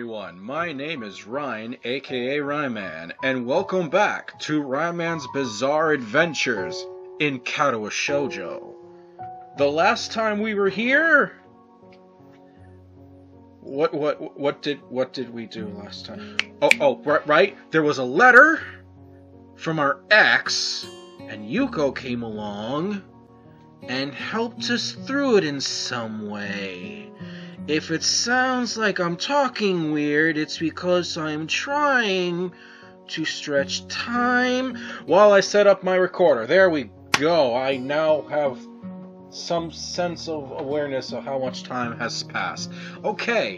everyone, my name is Ryan, aka Rhyman, and welcome back to Rhyman's Bizarre Adventures in Katawa Shoujo. The last time we were here... What did we do last time? Right, there was a letter from our ex, and Yuko came along and helped us through it in some way. If it sounds like I'm talking weird, it's because I'm trying to stretch time while I set up my recorder. There we go. I now have some sense of awareness of how much time has passed. Okay.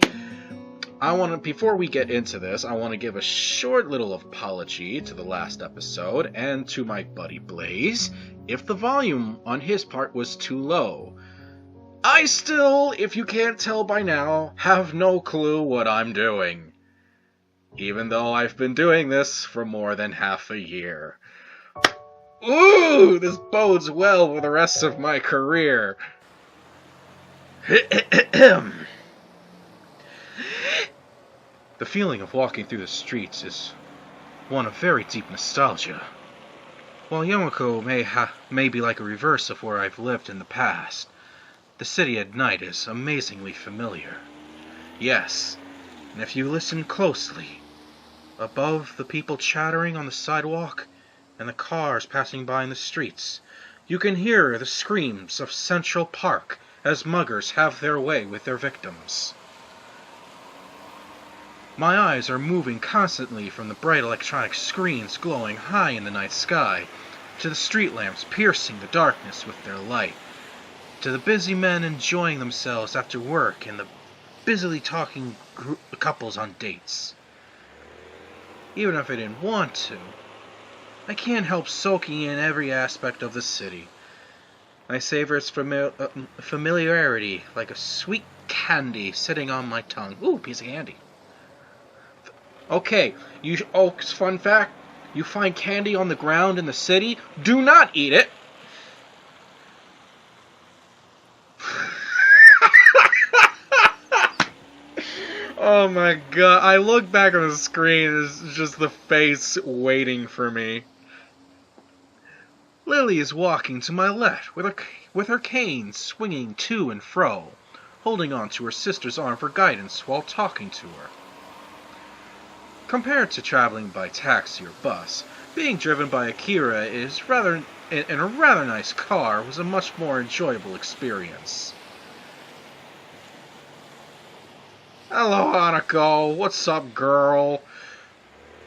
Before we get into this, I want to give a short little apology to the last episode and to my buddy Blaze if the volume on his part was too low. I still, if you can't tell by now, have no clue what I'm doing. Even though I've been doing this for more than half a year. Ooh, this bodes well for the rest of my career. The feeling of walking through the streets is one of very deep nostalgia. While Yomoko may be like a reverse of where I've lived in the past, the city at night is amazingly familiar. Yes, and if you listen closely, above the people chattering on the sidewalk and the cars passing by in the streets, you can hear the screams of Central Park as muggers have their way with their victims. My eyes are moving constantly from the bright electronic screens glowing high in the night sky, to the street lamps piercing the darkness with their light, to the busy men enjoying themselves after work and the busily talking couples on dates. Even if I didn't want to, I can't help soaking in every aspect of the city. I savor its familiarity like a sweet candy sitting on my tongue. Ooh, piece of candy. Okay, fun fact, you find candy on the ground in the city, do not eat it. Oh my god, I look back on the screen, it's just the face waiting for me. Lily is walking to my left with her cane swinging to and fro, holding on to her sister's arm for guidance while talking to her. Compared to traveling by taxi or bus, being driven by Akira in a rather nice car was a much more enjoyable experience. Hello, Hanako. What's up, girl?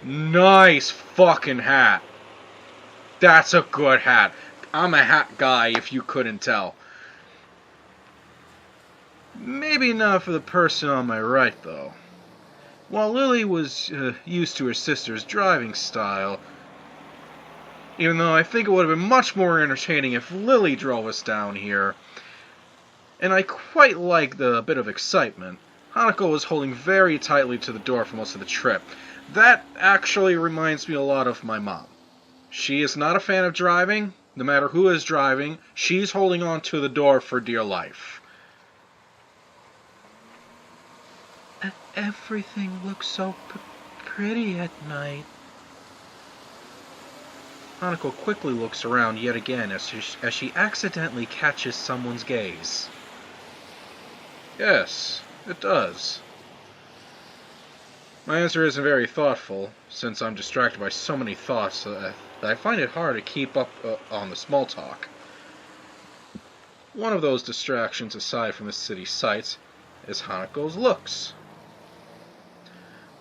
Nice fucking hat. That's a good hat. I'm a hat guy, if you couldn't tell. Maybe not for the person on my right, though. While Lily was used to her sister's driving style, even though I think it would have been much more entertaining if Lily drove us down here, and I quite like the bit of excitement, Hanako was holding very tightly to the door for most of the trip. That actually reminds me a lot of my mom. She is not a fan of driving. No matter who is driving, she's holding on to the door for dear life. Everything looks so pretty at night. Hanako quickly looks around yet again as she accidentally catches someone's gaze. Yes, it does. My answer isn't very thoughtful, since I'm distracted by so many thoughts that I find it hard to keep up on the small talk. One of those distractions, aside from the city sights, is Hanako's looks.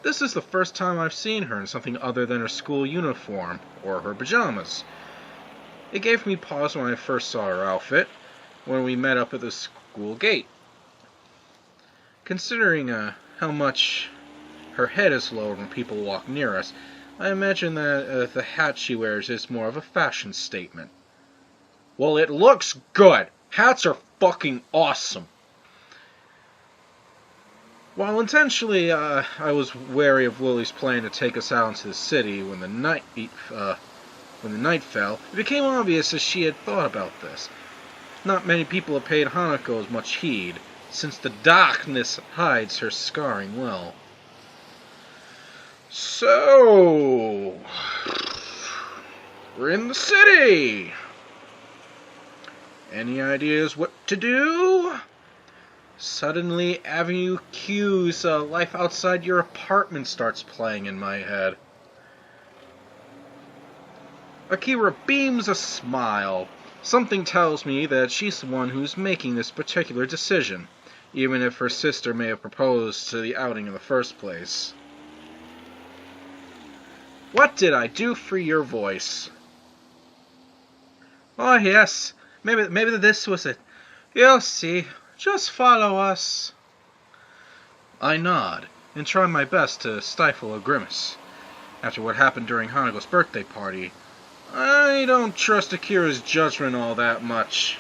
This is the first time I've seen her in something other than her school uniform or her pajamas. It gave me pause when I first saw her outfit, when we met up at the school gate. Considering how much her head is lowered when people walk near us, I imagine that the hat she wears is more of a fashion statement. Well, it looks good. Hats are fucking awesome. While intentionally I was wary of Lily's plan to take us out into the city when the night fell, it became obvious that she had thought about this. Not many people have paid Hanako as much heed, since the darkness hides her scarring well. So, we're in the city. Any ideas what to do? Suddenly, Avenue Q's Life Outside Your Apartment starts playing in my head. Akira beams a smile. Something tells me that she's the one who's making this particular decision, even if her sister may have proposed to the outing in the first place. What did I do for your voice? Oh yes, maybe this was it. You'll see. Just follow us. I nod, and try my best to stifle a grimace. After what happened during Hanako's birthday party, I don't trust Akira's judgment all that much.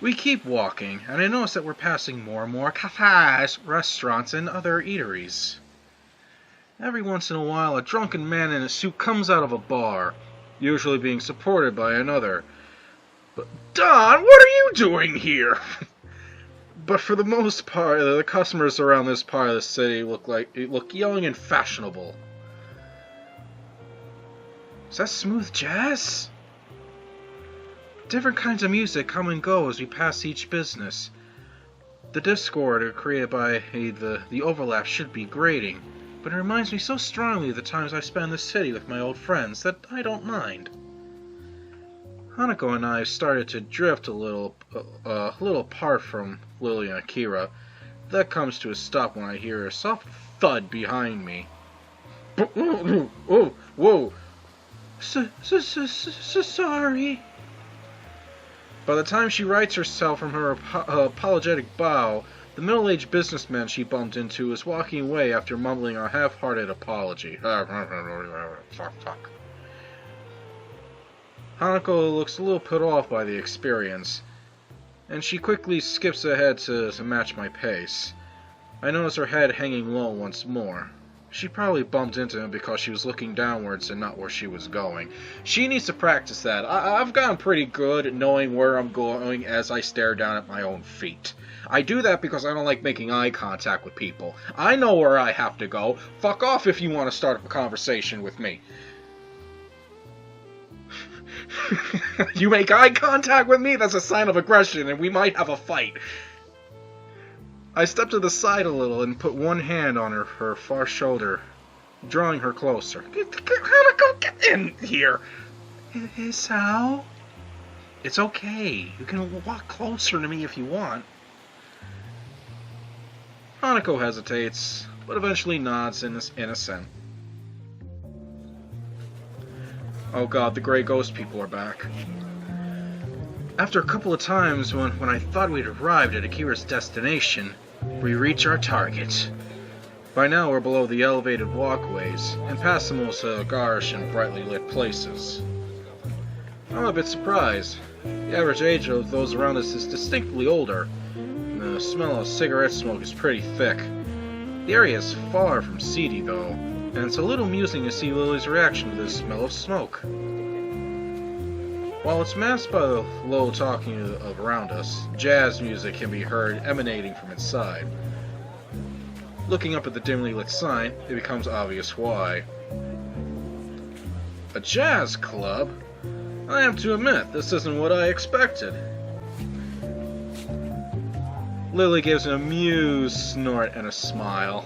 We keep walking, and I notice that we're passing more and more cafes, restaurants, and other eateries. Every once in a while, a drunken man in a suit comes out of a bar, usually being supported by another. But, Don, what are you doing here? But for the most part, the customers around this part of the city look young and fashionable. Is that smooth jazz? Different kinds of music come and go as we pass each business. The discord created by the overlap should be grating, but it reminds me so strongly of the times I spent in the city with my old friends that I don't mind. Hanako and I started to drift a little apart from Lily and Akira. That comes to a stop when I hear a soft thud behind me. Whoa, whoa! Sorry. By the time she rights herself from her apologetic bow, the middle-aged businessman she bumped into is walking away after mumbling a half-hearted apology. Fuck. Hanako looks a little put off by the experience, and she quickly skips ahead to match my pace. I notice her head hanging low once more. She probably bumped into him because she was looking downwards and not where she was going. She needs to practice that. I've gotten pretty good at knowing where I'm going as I stare down at my own feet. I do that because I don't like making eye contact with people. I know where I have to go. Fuck off if you want to start up a conversation with me. You make eye contact with me? That's a sign of aggression, and we might have a fight. I step to the side a little and put one hand on her far shoulder, drawing her closer. Hanako, get in here! Sao? It's okay. You can walk closer to me if you want. Hanako hesitates, but eventually nods in assent. Oh god, the gray ghost people are back. After a couple of times when I thought we'd arrived at Akira's destination, we reach our target. By now we're below the elevated walkways, and past the most garish and brightly lit places. I'm a bit surprised. The average age of those around us is distinctly older, and the smell of cigarette smoke is pretty thick. The area is far from seedy though, and it's a little amusing to see Lily's reaction to this smell of smoke. While it's masked by the low talking of around us, jazz music can be heard emanating from inside. Looking up at the dimly lit sign, it becomes obvious why. A jazz club? I have to admit, this isn't what I expected. Lily gives an amused snort and a smile.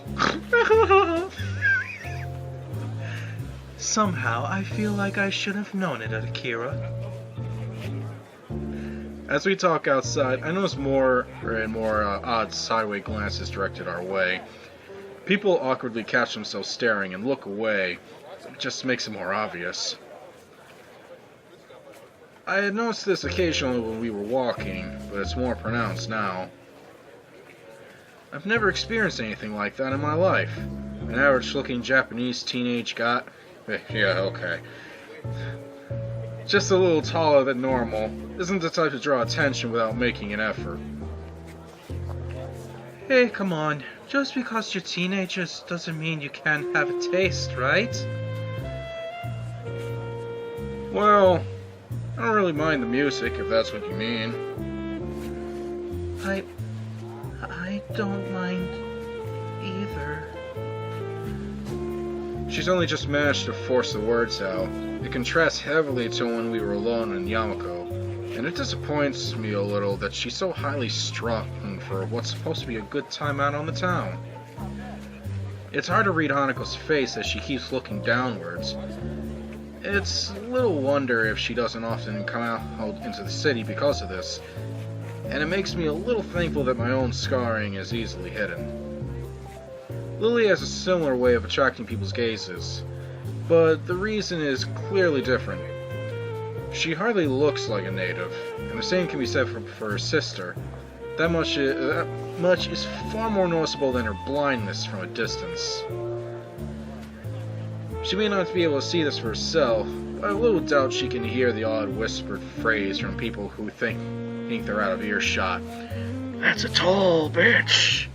Somehow, I feel like I should have known it, Akira. As we talk outside, I notice more and more odd sideway glances directed our way. People awkwardly catch themselves staring and look away. It just makes it more obvious. I had noticed this occasionally when we were walking, but it's more pronounced now. I've never experienced anything like that in my life. An average-looking Japanese teenage got... yeah, okay. Just a little taller than normal, isn't the type to draw attention without making an effort. Hey, come on. Just because you're teenagers doesn't mean you can't have a taste, right? Well, I don't really mind the music, if that's what you mean. I don't mind either. She's only just managed to force the words out. It contrasts heavily to when we were alone in Yamako, and it disappoints me a little that she's so highly strung for what's supposed to be a good time out on the town. It's hard to read Hanako's face as she keeps looking downwards. It's little wonder if she doesn't often come out into the city because of this, and it makes me a little thankful that my own scarring is easily hidden. Lily has a similar way of attracting people's gazes, but the reason is clearly different. She hardly looks like a native, and the same can be said for her sister. That much is far more noticeable than her blindness from a distance. She may not be able to see this for herself, but I have little doubt she can hear the odd whispered phrase from people who think they're out of earshot. "That's a tall bitch!"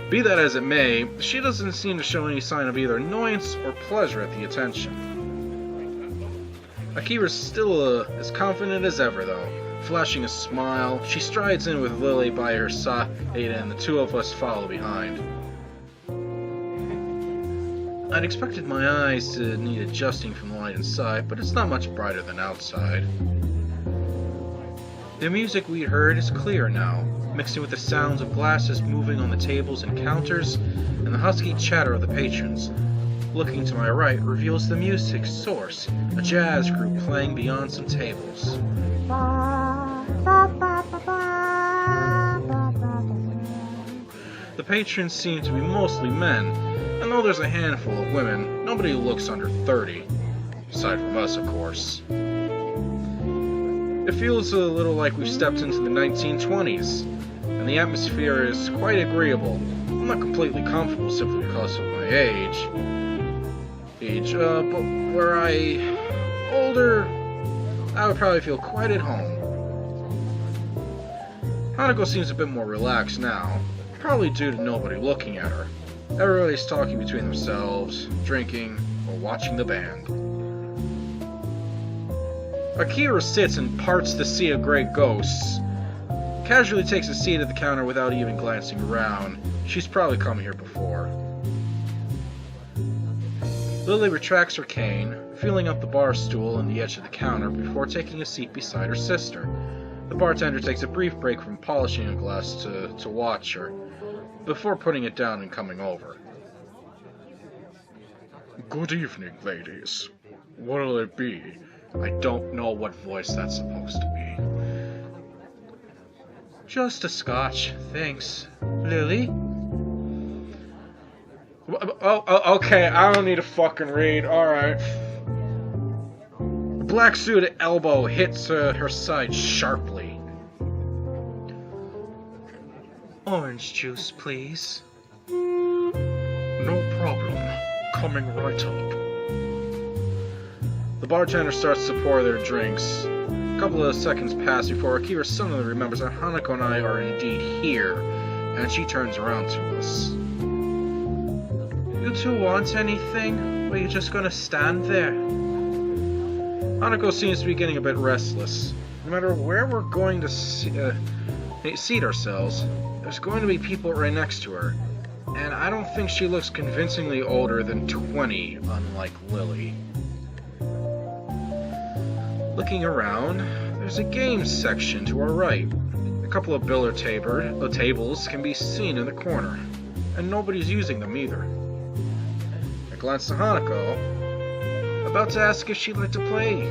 Be that as it may, she doesn't seem to show any sign of either annoyance or pleasure at the attention. Akira's still as confident as ever, though. Flashing a smile, she strides in with Lily by her side, and the two of us follow behind. I'd expected my eyes to need adjusting from the light inside, but it's not much brighter than outside. The music we'd heard is clear now, mixing with the sounds of glasses moving on the tables and counters, and the husky chatter of the patrons. Looking to my right reveals the music's source, a jazz group playing beyond some tables. The patrons seem to be mostly men, and though there's a handful of women, nobody looks under 30. Aside from us, of course. It feels a little like we've stepped into the 1920s, and the atmosphere is quite agreeable. I'm not completely comfortable simply because of my age, but were I older, I would probably feel quite at home. Hanako seems a bit more relaxed now, probably due to nobody looking at her. Everybody's talking between themselves, drinking, or watching the band. Akira sits and parts the sea of gray ghosts. Casually takes a seat at the counter without even glancing around. She's probably come here before. Lily retracts her cane, feeling up the bar stool on the edge of the counter before taking a seat beside her sister. The bartender takes a brief break from polishing a glass to watch her, before putting it down and coming over. "Good evening, ladies. What'll it be?" I don't know what voice that's supposed to be. "Just a scotch, thanks. Lily?" Oh, okay, I don't need to fucking read, alright. The black suited elbow hits her side sharply. "Orange juice, please." "No problem. Coming right up." The bartender starts to pour their drinks. A couple of seconds pass before Akira suddenly remembers that Hanako and I are indeed here, and she turns around to us. "You two want anything? Or are you just gonna stand there?" Hanako seems to be getting a bit restless. No matter where we're going to seat ourselves, there's going to be people right next to her, and I don't think she looks convincingly older than 20, unlike Lily. Looking around, there's a games section to our right. A couple of billiard tables can be seen in the corner, and nobody's using them either. I glance to Hanako, about to ask if she'd like to play,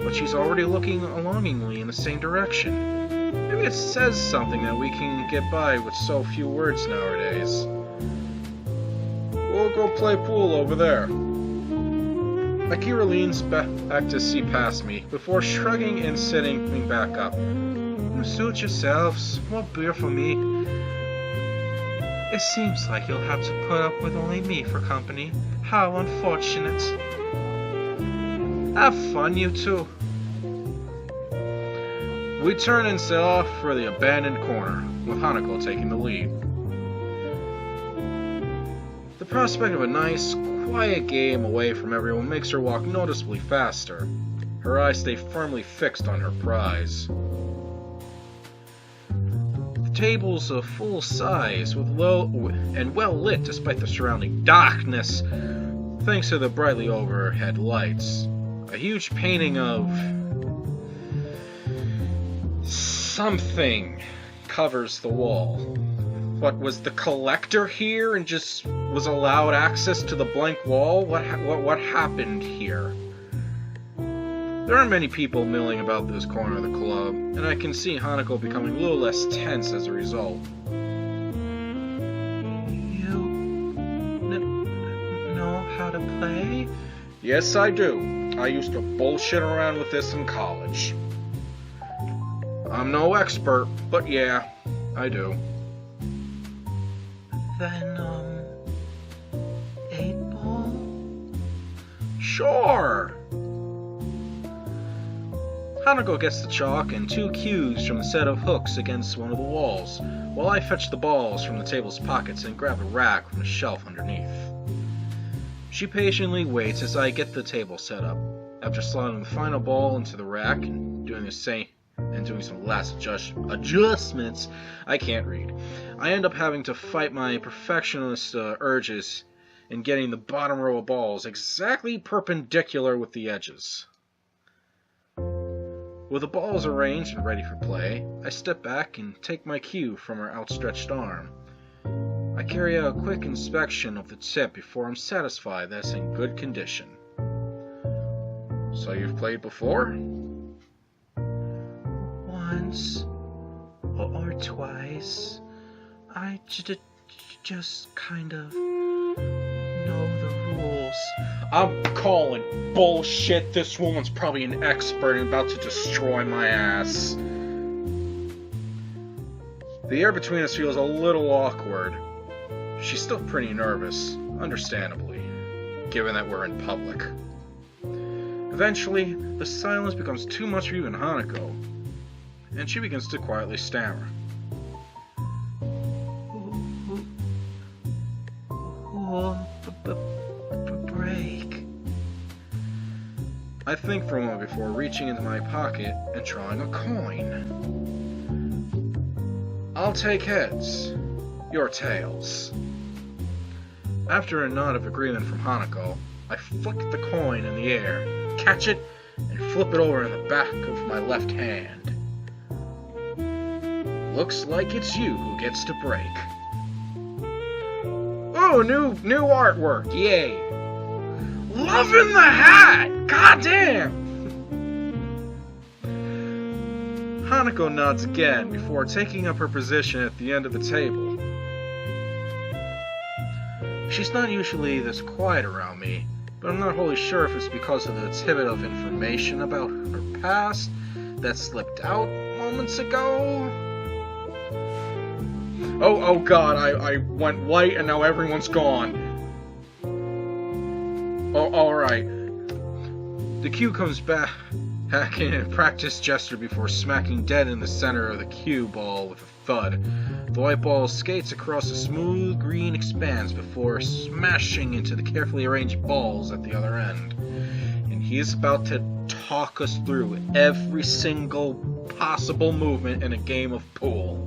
but she's already looking longingly in the same direction. Maybe it says something that we can get by with so few words nowadays. "We'll go play pool over there." Akira leans back to see past me, before shrugging and sitting back up. "Suit yourselves. More beer for me. It seems like you'll have to put up with only me for company. How unfortunate." "Have fun, you two." We turn and set off for the abandoned corner, with Hanako taking the lead. The prospect of a nice, quiet game away from everyone makes her walk noticeably faster. Her eyes stay firmly fixed on her prize. The tables of full size, with low and well lit despite the surrounding darkness, thanks to the brightly overhead lights. A huge painting of something covers the wall. What, was the collector here and just was allowed access to the blank wall? What happened here? There aren't many people milling about this corner of the club, and I can see Hanako becoming a little less tense as a result. You know how to play? Yes, I do. I used to bullshit around with this in college. I'm no expert, but yeah, I do. Then, 8-ball? Sure! Hanako gets the chalk and 2 cues from the set of hooks against one of the walls, while I fetch the balls from the table's pockets and grab a rack from the shelf underneath. She patiently waits as I get the table set up. After slotting the final ball into the rack and doing some last adjustments, I can't read. I end up having to fight my perfectionist urges in getting the bottom row of balls exactly perpendicular with the edges. With the balls arranged and ready for play, I step back and take my cue from her outstretched arm. I carry out a quick inspection of the tip before I'm satisfied that it's in good condition. So you've played before? Once or twice. I just kind of know the rules. I'm calling bullshit. This woman's probably an expert and about to destroy my ass. The air between us feels a little awkward. She's still pretty nervous, understandably, given that we're in public. Eventually, the silence becomes too much for even Hanako, and she begins to quietly stammer. Break. I think for a moment before reaching into my pocket and drawing a coin. I'll take heads. Your tails. After a nod of agreement from Hanako, I flick the coin in the air, catch it, and flip it over in the back of my left hand. Looks like it's you who gets to break. Oh, new artwork, yay! Loving the hat! Goddamn! Hanako nods again before taking up her position at the end of the table. She's not usually this quiet around me, but I'm not wholly sure if it's because of the tidbit of information about her past that slipped out moments ago. Oh god, I went white and now everyone's gone. Oh, alright. The cue comes back in a practice gesture before smacking dead in the center of the cue ball with a thud. The white ball skates across a smooth green expanse before smashing into the carefully arranged balls at the other end. And he is about to talk us through every single possible movement in a game of pool.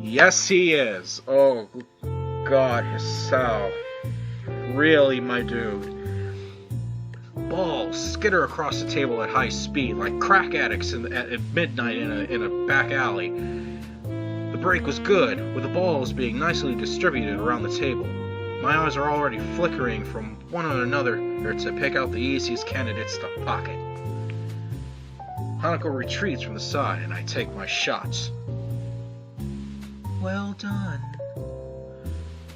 Yes, he is. Oh, God, himself. Really, my dude. Balls skitter across the table at high speed like crack addicts at midnight in a back alley. The break was good, with the balls being nicely distributed around the table. My eyes are already flickering from one another to pick out the easiest candidates to pocket. Hanako retreats from the side, and I take my shots. Well done.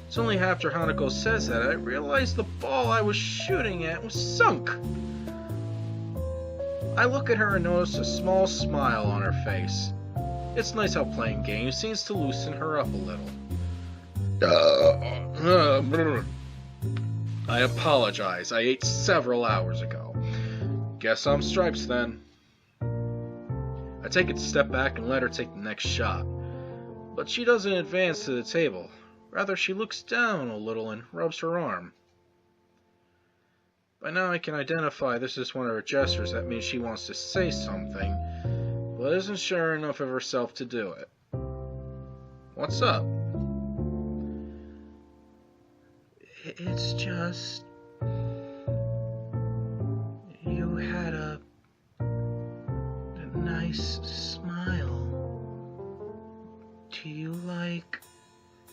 It's only after Hanako says that I realize the ball I was shooting at was sunk. I look at her and notice a small smile on her face. It's nice how playing games seems to loosen her up a little. I apologize. I ate several hours ago. Guess I'm stripes then. I take a step back and let her take the next shot. But she doesn't advance to the table. Rather, she looks down a little and rubs her arm. By now I can identify this is one of her gestures that means she wants to say something, but isn't sure enough of herself to do it. What's up? It's just... you had a nice smile. Do you like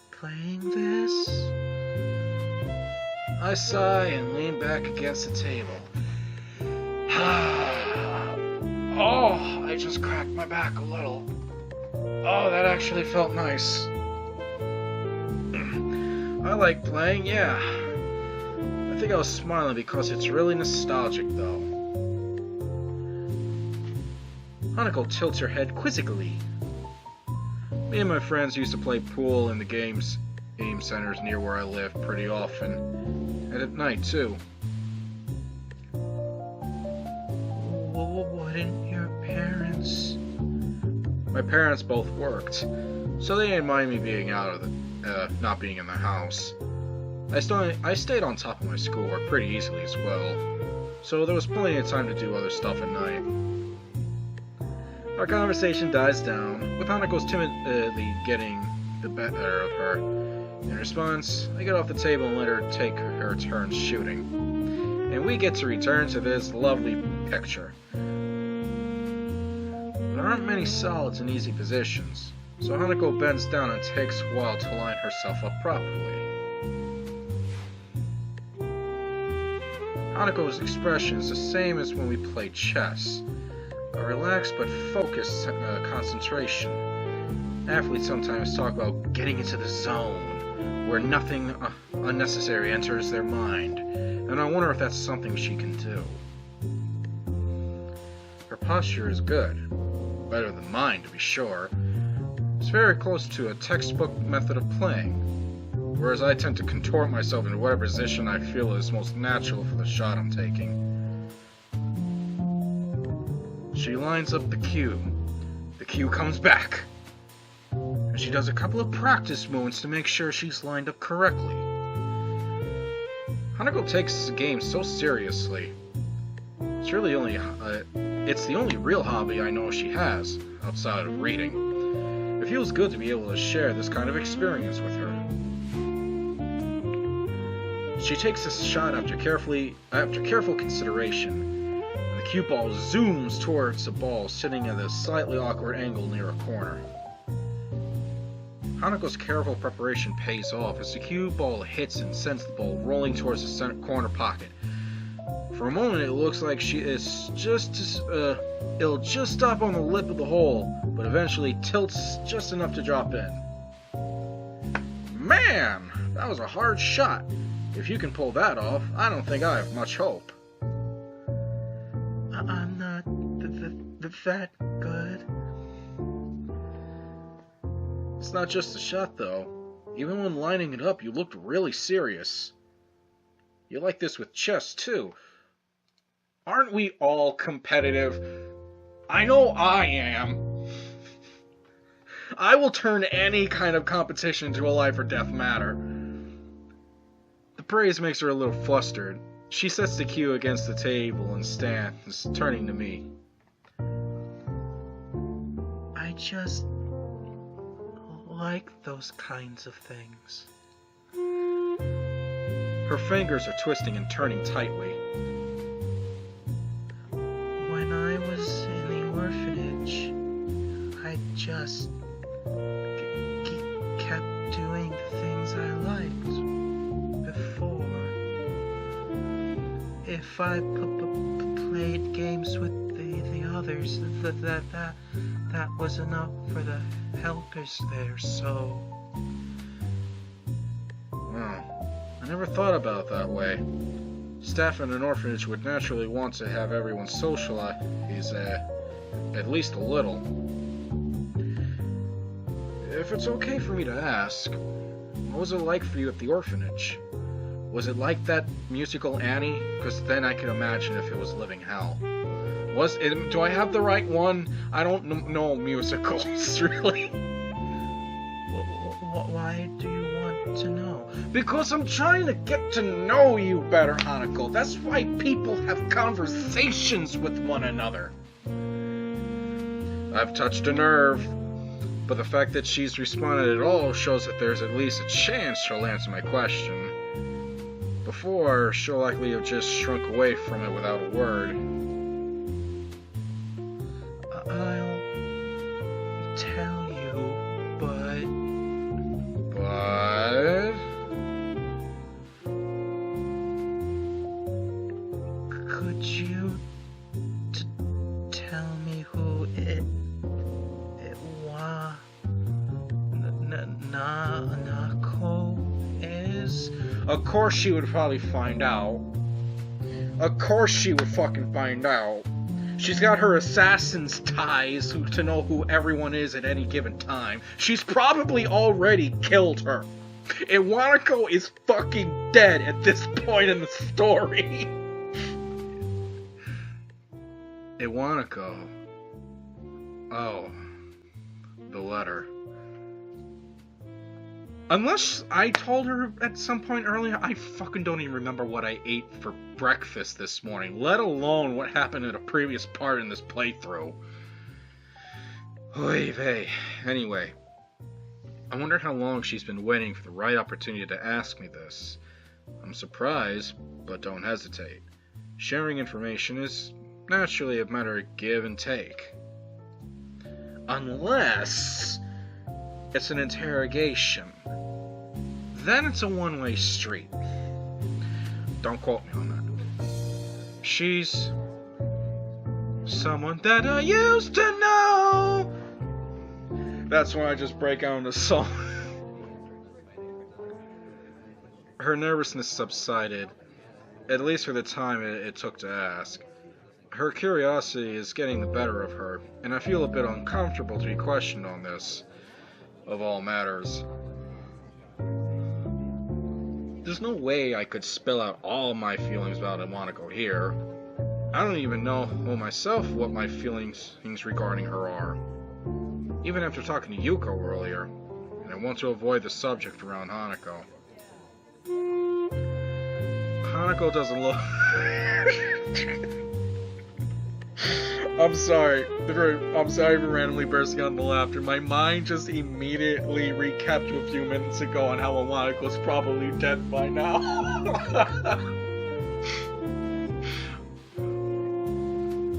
playing this? I sigh and lean back against the table. Oh, I just cracked my back a little. Oh, that actually felt nice. I like playing, yeah. I think I was smiling because it's really nostalgic, though. Hanako tilts her head quizzically. Me and my friends used to play pool in the game centers near where I live pretty often. And at night, too. Wouldn't your parents... My parents both worked, so they didn't mind me being not being in the house. I stayed on top of my schoolwork pretty easily as well, so there was plenty of time to do other stuff at night. Our conversation dies down, with Hanako's timidly getting the better of her. In response, I get off the table and let her take her turn shooting. And we get to return to this lovely picture. There aren't many solids in easy positions, so Hanako bends down and takes a while to line herself up properly. Hanako's expression is the same as when we played chess. A relaxed but focused concentration. Athletes sometimes talk about getting into the zone, where nothing unnecessary enters their mind, and I wonder if that's something she can do. Her posture is good. Better than mine, to be sure. It's very close to a textbook method of playing, whereas I tend to contort myself into whatever position I feel is most natural for the shot I'm taking. She lines up the cue. The cue comes back. And she does a couple of practice movements to make sure she's lined up correctly. Hanako takes the game so seriously. It's the only real hobby I know she has, outside of reading. It feels good to be able to share this kind of experience with her. She takes this shot after careful consideration, and the cue ball zooms towards the ball sitting at a slightly awkward angle near a corner. Hanako's careful preparation pays off as the cue ball hits and sends the ball rolling towards the center corner pocket. For a moment, it looks like it'll just stop on the lip of the hole, but eventually tilts just enough to drop in. Man, that was a hard shot. If you can pull that off, I don't think I have much hope. I'm not that good. It's not just a shot, though. Even when lining it up, you looked really serious. You like this with chess, too. Aren't we all competitive? I know I am. I will turn any kind of competition into a life or death matter. The praise makes her a little flustered. She sets the cue against the table and stands, turning to me. I just like those kinds of things. Her fingers are twisting and turning tightly. When I was in the orphanage, I just kept doing the things I liked before. If I played games with the others, that was enough for the helpers there, so... Wow. I never thought about it that way. Staff in an orphanage would naturally want to have everyone socialize, at least a little. If it's okay for me to ask, what was it like for you at the orphanage? Was it like that musical Annie? Because then I can imagine if it was living hell. Do I have the right one? I don't know musicals, really. Why do you want to know? Because I'm trying to get to know you better, Hanako. That's why people have conversations with one another. I've touched a nerve. But the fact that she's responded at all shows that there's at least a chance she'll answer my question. Before, she'll likely have just shrunk away from it without a word. I'll tell you, but... But... Could you tell me who it was? Nako is? Of course she would probably find out. Of course she would fucking find out. She's got her assassin's ties to know who everyone is at any given time. She's probably already killed her. Iwanako is fucking dead at this point in the story. Iwanako. Oh. The letter. Unless I told her at some point earlier, I fucking don't even remember what I ate for breakfast this morning, let alone what happened in a previous part in this playthrough. Oy vey. Anyway, I wonder how long she's been waiting for the right opportunity to ask me this. I'm surprised, but don't hesitate. Sharing information is naturally a matter of give and take. Unless it's an interrogation. Then it's a one-way street. Don't quote me on that. She's someone that I used to know. That's when I just break out into song. Her nervousness subsided, at least for the time it took to ask. Her curiosity is getting the better of her, and I feel a bit uncomfortable to be questioned on this, of all matters. There's no way I could spill out all my feelings about Iwanako here. I don't even know myself what my feelings regarding her are. Even after talking to Yuko earlier, and I want to avoid the subject around Hanako. Hanako doesn't look... I'm sorry for randomly bursting out into laughter. My mind just immediately recapped to a few minutes ago on how Iwanako's probably dead by now.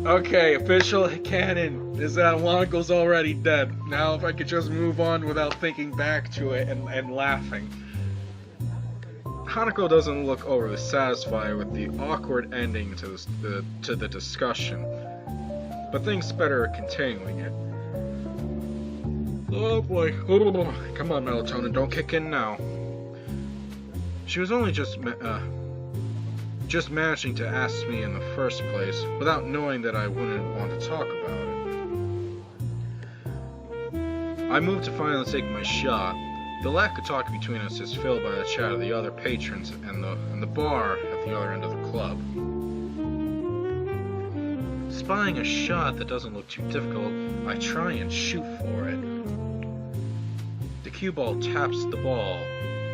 Okay, official canon is that Iwanako's already dead. Now if I could just move on without thinking back to it and laughing. Hanako doesn't look overly satisfied with the awkward ending to the discussion, but thinks better at continuing it. Oh boy. Come on, melatonin, don't kick in now. She was only just managing to ask me in the first place, without knowing that I wouldn't want to talk about it. I moved to finally take my shot. The lack of talk between us is filled by the chat of the other patrons and the bar at the other end of the club. Spying a shot that doesn't look too difficult, I try and shoot for it. The cue ball taps the ball,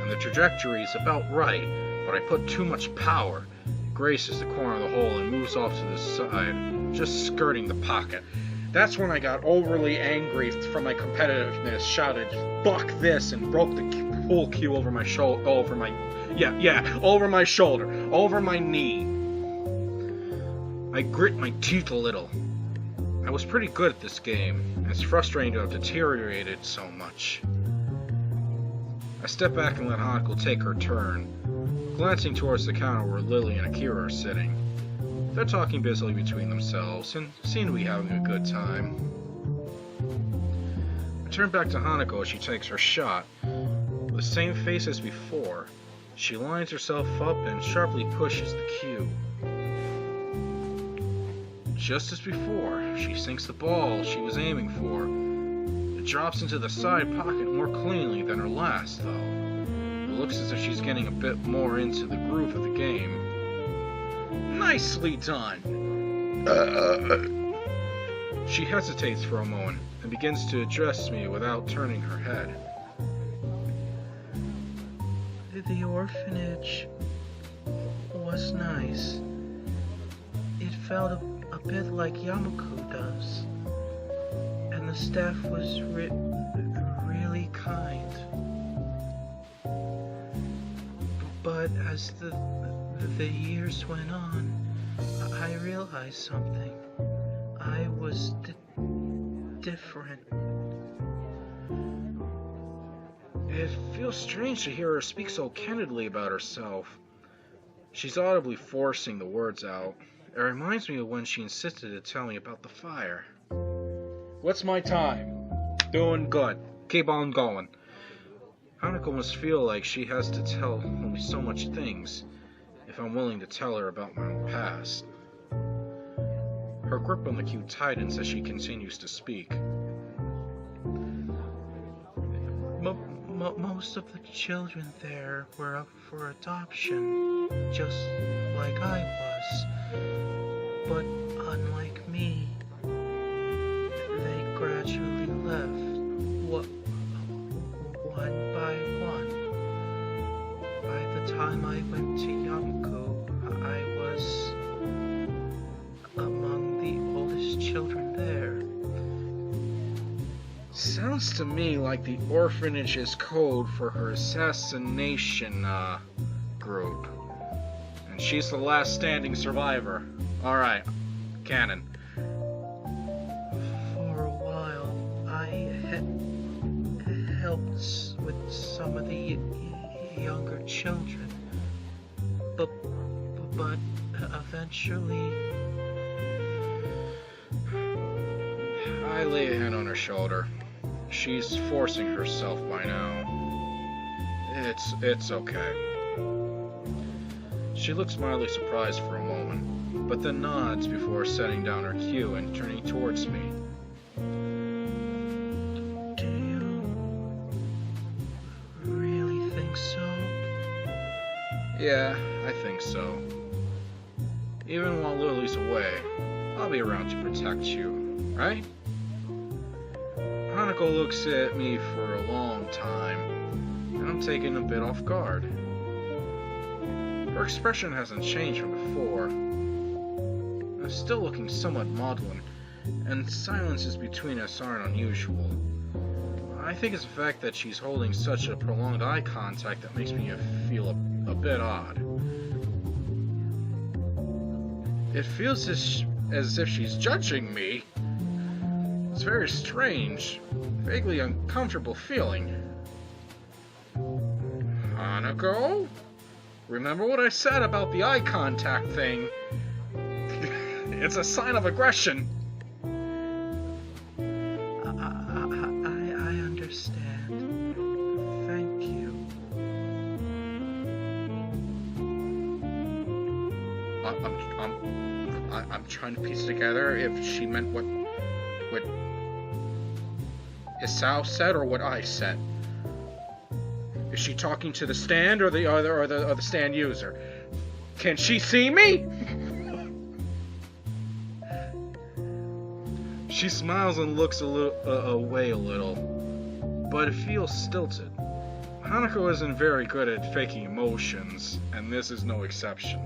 and the trajectory is about right, but I put too much power. It graces the corner of the hole and moves off to the side, just skirting the pocket. That's when I got overly angry from my competitiveness, shouted, "Fuck this," and broke the pool cue over my shoulder, over my shoulder, over my knee. I grit my teeth a little. I was pretty good at this game, and it's frustrating to have deteriorated so much. I step back and let Hanako take her turn, glancing towards the counter where Lily and Akira are sitting. They're talking busily between themselves, and seem to be having a good time. I turn back to Hanako as she takes her shot. With the same face as before, she lines herself up and sharply pushes the cue. Just as before, she sinks the ball she was aiming for. It drops into the side pocket more cleanly than her last, though. It looks as if she's getting a bit more into the groove of the game. Nicely done! She hesitates for a moment and begins to address me without turning her head. The orphanage was nice. It felt a bit like Yamaku does. And the staff was really kind. But as the years went on, I realized something. I was different. It feels strange to hear her speak so candidly about herself. She's audibly forcing the words out. It reminds me of when she insisted to tell me about the fire. What's my time? Doing good. Keep on going. Hanako must feel like she has to tell me so much things if I'm willing to tell her about my own past. Her grip on the cue tightens as she continues to speak. Most of the children there were up for adoption, just like I was. But unlike me, they gradually left, one by one. By the time I went to Yamako, I was among the oldest children there. Sounds to me like the orphanage's code for her assassination, group. And she's the last standing survivor. Alright, canon. For a while, I helped with some of the younger children. But eventually... I lay a hand on her shoulder. She's forcing herself by now. It's okay. She looks mildly surprised for a moment, but then nods before setting down her cue and turning towards me. Do you really think so? Yeah, I think so. Even while Lily's away, I'll be around to protect you, right? Hanako looks at me for a long time, and I'm taken a bit off guard. Her expression hasn't changed from before. I'm still looking somewhat maudlin, and silences between us aren't unusual. I think it's the fact that she's holding such a prolonged eye contact that makes me feel a bit odd. It feels as if she's judging me. It's very strange, vaguely uncomfortable feeling. Hanako? Remember what I said about the eye contact thing? It's a sign of aggression. I understand. Thank you. I'm trying to piece together if she meant what Hisao said or what I said. Is she talking to the stand or the stand user? Can she see me? She smiles and looks away a little, but it feels stilted. Hanako isn't very good at faking emotions, and this is no exception.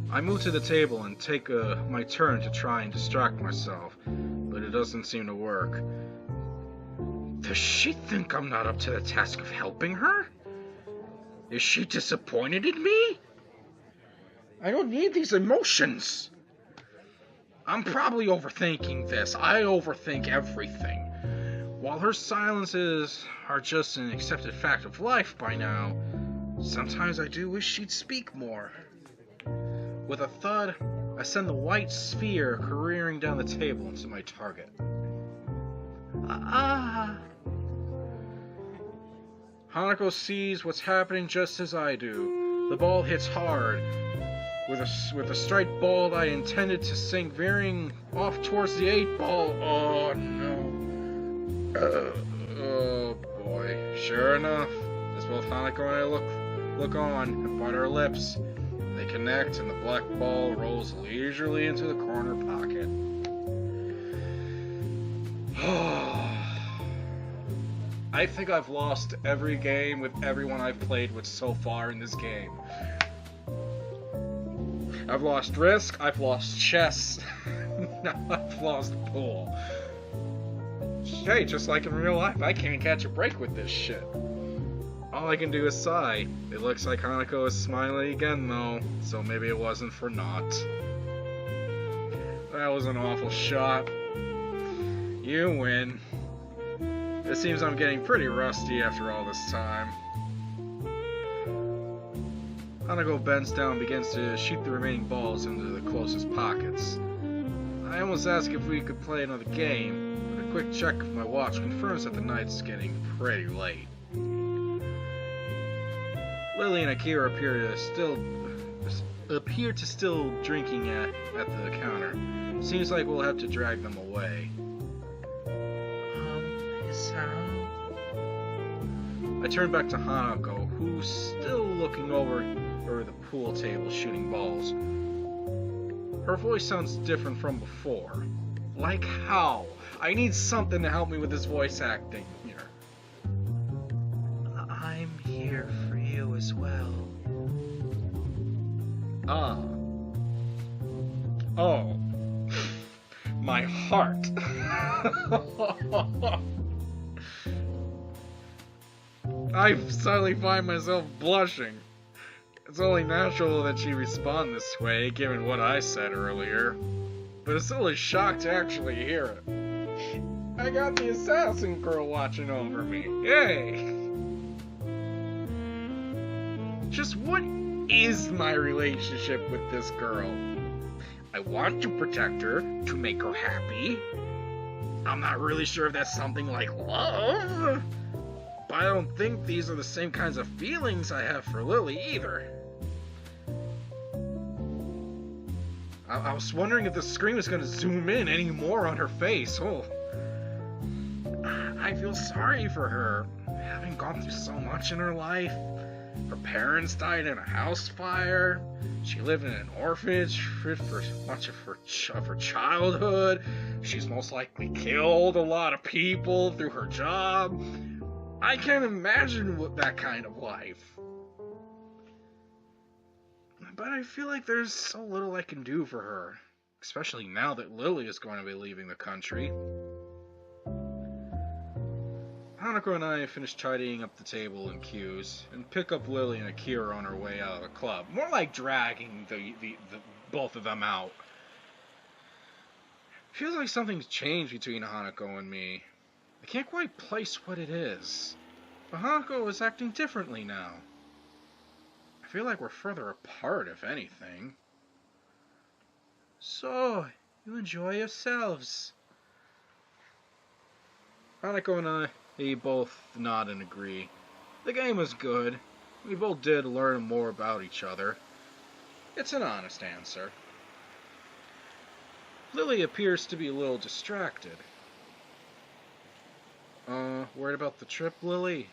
I move to the table and take my turn to try and distract myself, but it doesn't seem to work. Does she think I'm not up to the task of helping her? Is she disappointed in me? I don't need these emotions. I'm probably overthinking this. I overthink everything. While her silences are just an accepted fact of life by now, sometimes I do wish she'd speak more. With a thud, I send the white sphere careering down the table into my target. Hanako sees what's happening just as I do. The ball hits hard, with a straight ball that I intended to sink veering off towards the 8-ball. Oh no. Oh boy. Sure enough, as both Hanako and I look on and bite our lips, they connect and the black ball rolls leisurely into the corner pocket. I think I've lost every game with everyone I've played with so far in this game. I've lost Risk, I've lost chess, Now I've lost the pool. Hey, just like in real life, I can't catch a break with this shit. All I can do is sigh. It looks like Hanako is smiling again, though, so maybe it wasn't for naught. That was an awful shot. You win. It seems I'm getting pretty rusty after all this time. Hanako bends down and begins to shoot the remaining balls into the closest pockets. I almost ask if we could play another game, but a quick check of my watch confirms that the night's getting pretty late. Lily and Akira appear to still drinking at the counter. Seems like we'll have to drag them away. Isao? I turn back to Hanako, who's still looking over the pool table shooting balls. Her voice sounds different from before. Like how? I need something to help me with this voice acting here. I'm here for you as well. Ah. Oh. My heart. I suddenly find myself blushing. It's only natural that she respond this way, given what I said earlier. But it's still a shock to actually hear it. I got the assassin girl watching over me. Yay! Just what is my relationship with this girl? I want to protect her, to make her happy. I'm not really sure if that's something like love. But I don't think these are the same kinds of feelings I have for Lily either. I was wondering if the screen was going to zoom in any more on her face. Oh, I feel sorry for her, having gone through so much in her life. Her parents died in a house fire. She lived in an orphanage for much of her childhood. She's most likely killed a lot of people through her job. I can't imagine that kind of life. But I feel like there's so little I can do for her, especially now that Lily is going to be leaving the country. Hanako and I finish tidying up the table and cues, and pick up Lily and Akira on our way out of the club. More like dragging the both of them out. Feels like something's changed between Hanako and me. I can't quite place what it is, but Hanako is acting differently now. I feel like we're further apart, if anything. So, you enjoy yourselves. Hanako and I, they both nod and agree. The game was good. We both did learn more about each other. It's an honest answer. Lily appears to be a little distracted. Worried about the trip, Lily?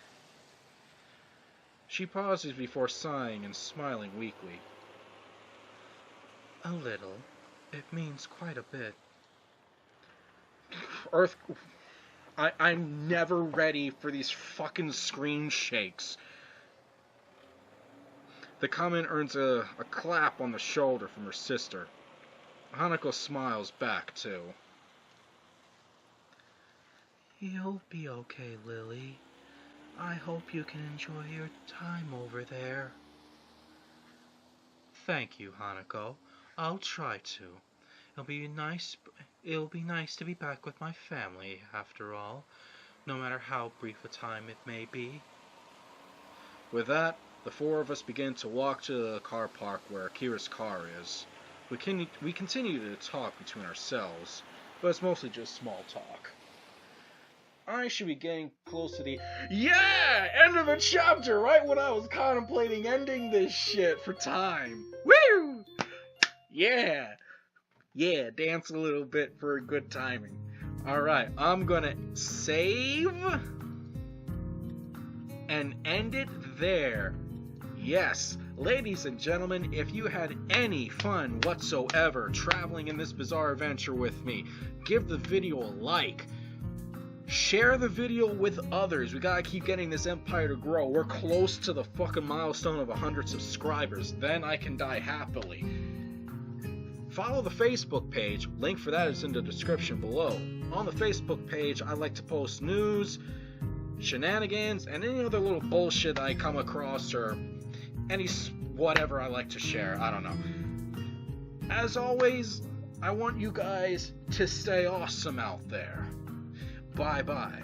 She pauses before sighing and smiling weakly. A little. It means quite a bit. I'm never ready for these fucking screen shakes. The comment earns a clap on the shoulder from her sister. Hanako smiles back, too. You'll be okay, Lily. I hope you can enjoy your time over there. Thank you, Hanako. I'll try to. It'll be nice to be back with my family, after all, no matter how brief a time it may be. With that, the four of us begin to walk to the car park where Akira's car is. We continue to talk between ourselves, but it's mostly just small talk. I should be getting close to the end of the chapter, right when I was contemplating ending this shit for time. Woo! Yeah, dance a little bit for good timing. Alright, I'm gonna save and end it there. Yes, ladies and gentlemen, if you had any fun whatsoever traveling in this bizarre adventure with me, give the video a like. Share the video with others. We gotta keep getting this empire to grow. We're close to the fucking milestone of 100 subscribers. Then I can die happily. follow the Facebook page. Link for that is in the description below. On the Facebook page, I like to post news, shenanigans, and any other little bullshit I come across, or any whatever I like to share. I don't know. As always, I want you guys to stay awesome out there. Bye-bye.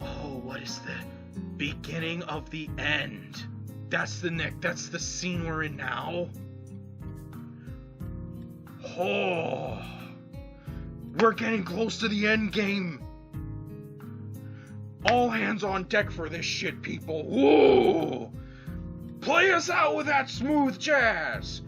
Oh, what is the beginning of the end? That's the scene we're in now. Oh, we're getting close to the end game. All hands on deck for this shit, people. Whoa! Play us out with that smooth jazz.